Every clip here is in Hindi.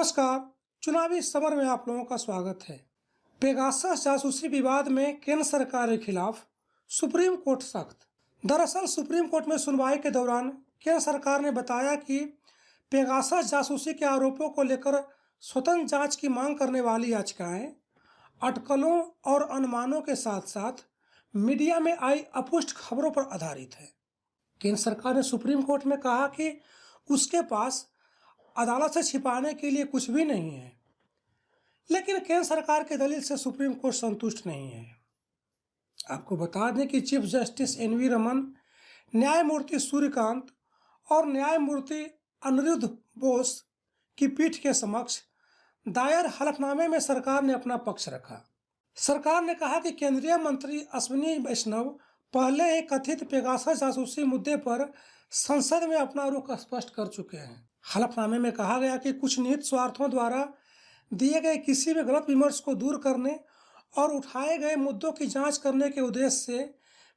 नमस्कार। चुनावी समर में आप लोगों का स्वागत है। पेगासस जासूसी विवाद में केंद्र सरकार के खिलाफ सुप्रीम कोर्ट सख्त। दरअसल सुप्रीम कोर्ट में सुनवाई के दौरान केंद्र सरकार ने बताया कि पेगासस जासूसी के आरोपों को लेकर स्वतंत्र जांच की मांग करने वाली याचिकाएं अटकलों और अनुमानों के साथ साथ मीडिया में आई अपुष्ट खबरों पर आधारित है। केंद्र सरकार ने सुप्रीम कोर्ट में कहा कि उसके पास अदालत से छिपाने के लिए कुछ भी नहीं है, लेकिन केंद्र सरकार की दलील से सुप्रीम कोर्ट संतुष्ट नहीं है। आपको बता दें कि chief justice N V Raman, न्यायमूर्ति सूर्यकांत और न्यायमूर्ति अनिरुद्ध बोस की पीठ के समक्ष दायर हलफनामे में सरकार ने अपना पक्ष रखा। सरकार ने कहा कि केंद्रीय मंत्री अश्विनी वैष्णव पहले ही कथित पेगासस जासूसी मुद्दे पर संसद में अपना रुख स्पष्ट कर चुके हैं। हलफनामे में कहा गया कि कुछ निहित स्वार्थों द्वारा दिए गए किसी भी गलत विमर्श को दूर करने और उठाए गए मुद्दों की जांच करने के उद्देश्य से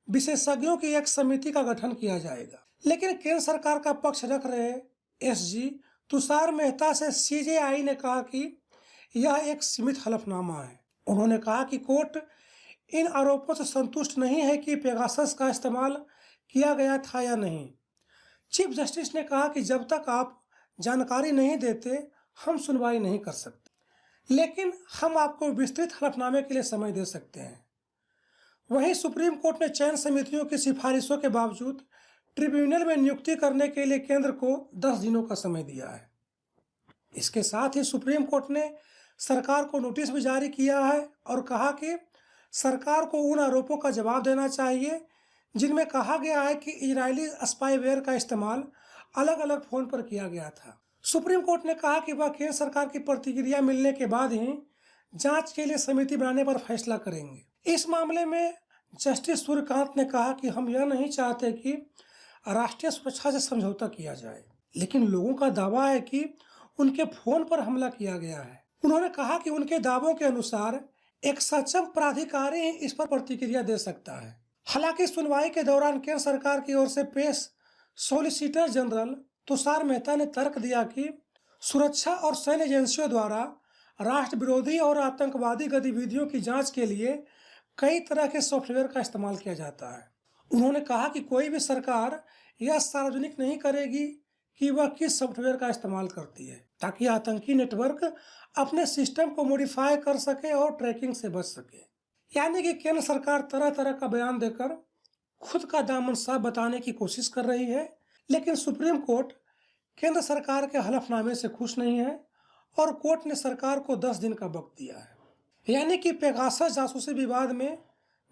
विशेषज्ञों की एक समिति का गठन किया जाएगा। लेकिन केंद्र सरकार का पक्ष रख रहे एसजी तुषार मेहता से सीजेआई ने कहा कि यह एक सीमित हलफनामा है। उन्होंने कहा कि कोर्ट इन आरोपों से संतुष्ट नहीं है कि पेगासस का इस्तेमाल किया गया था या नहीं। चीफ जस्टिस ने कहा कि जब तक आप जानकारी नहीं देते हम सुनवाई नहीं कर सकते, लेकिन हम आपको विस्तृत हलफनामे के लिए समय दे सकते हैं। वहीं सुप्रीम कोर्ट ने चयन समितियों की सिफारिशों के बावजूद ट्रिब्यूनल में नियुक्ति करने के लिए केंद्र को 10 दिनों का समय दिया है। इसके साथ ही सुप्रीम कोर्ट ने सरकार को नोटिस भी जारी किया है और कहा कि सरकार को उन आरोपों का जवाब देना चाहिए जिनमें कहा गया है कि इजरायली स्पाईवेयर का इस्तेमाल अलग अलग फोन पर किया गया था। सुप्रीम कोर्ट ने कहा कि वह केंद्र सरकार की प्रतिक्रिया मिलने के बाद ही जांच के लिए समिति बनाने पर फैसला करेंगे। इस मामले में जस्टिस सूर्यकांत ने कहा कि हम यह नहीं चाहते कि राष्ट्रीय सुरक्षा से समझौता किया जाए, लेकिन लोगों का दावा है कि उनके फोन पर हमला किया गया है। उन्होंने कहा कि उनके दावों के अनुसार एक सक्षम प्राधिकारी ही इस पर प्रतिक्रिया दे सकता है। हालांकि सुनवाई के दौरान केंद्र सरकार की ओर से पेश सॉलिसिटर जनरल तुषार मेहता ने तर्क दिया कि सुरक्षा और सैन्य एजेंसियों द्वारा राष्ट्र विरोधी और आतंकवादी गतिविधियों की जांच के लिए कई तरह के सॉफ्टवेयर का इस्तेमाल किया जाता है। उन्होंने कहा कि कोई भी सरकार यह सार्वजनिक नहीं करेगी कि वह किस सॉफ्टवेयर का इस्तेमाल करती है, ताकि आतंकी नेटवर्क अपने सिस्टम को मॉडिफाई कर सके और ट्रैकिंग से बच सके। यानी कि केंद्र सरकार तरह तरह का बयान देकर खुद का दामन साफ बताने की कोशिश कर रही है, लेकिन सुप्रीम कोर्ट केंद्र सरकार के हलफनामे से खुश नहीं है और कोर्ट ने सरकार को 10 दिन का वक्त दिया है। यानी कि पेगासस जासूसी विवाद में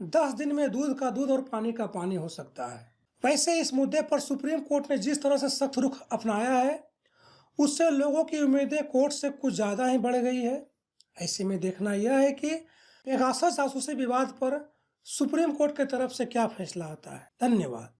10 दिन में दूध का दूध और पानी का पानी हो सकता है। वैसे इस मुद्दे पर सुप्रीम कोर्ट ने जिस तरह से सख्त रुख अपनाया है, उससे लोगों की उम्मीदें कोर्ट से कुछ ज़्यादा ही बढ़ गई है। ऐसे में देखना यह है कि पेगासस जासूसी विवाद पर सुप्रीम कोर्ट की तरफ से क्या फैसला आता है। धन्यवाद।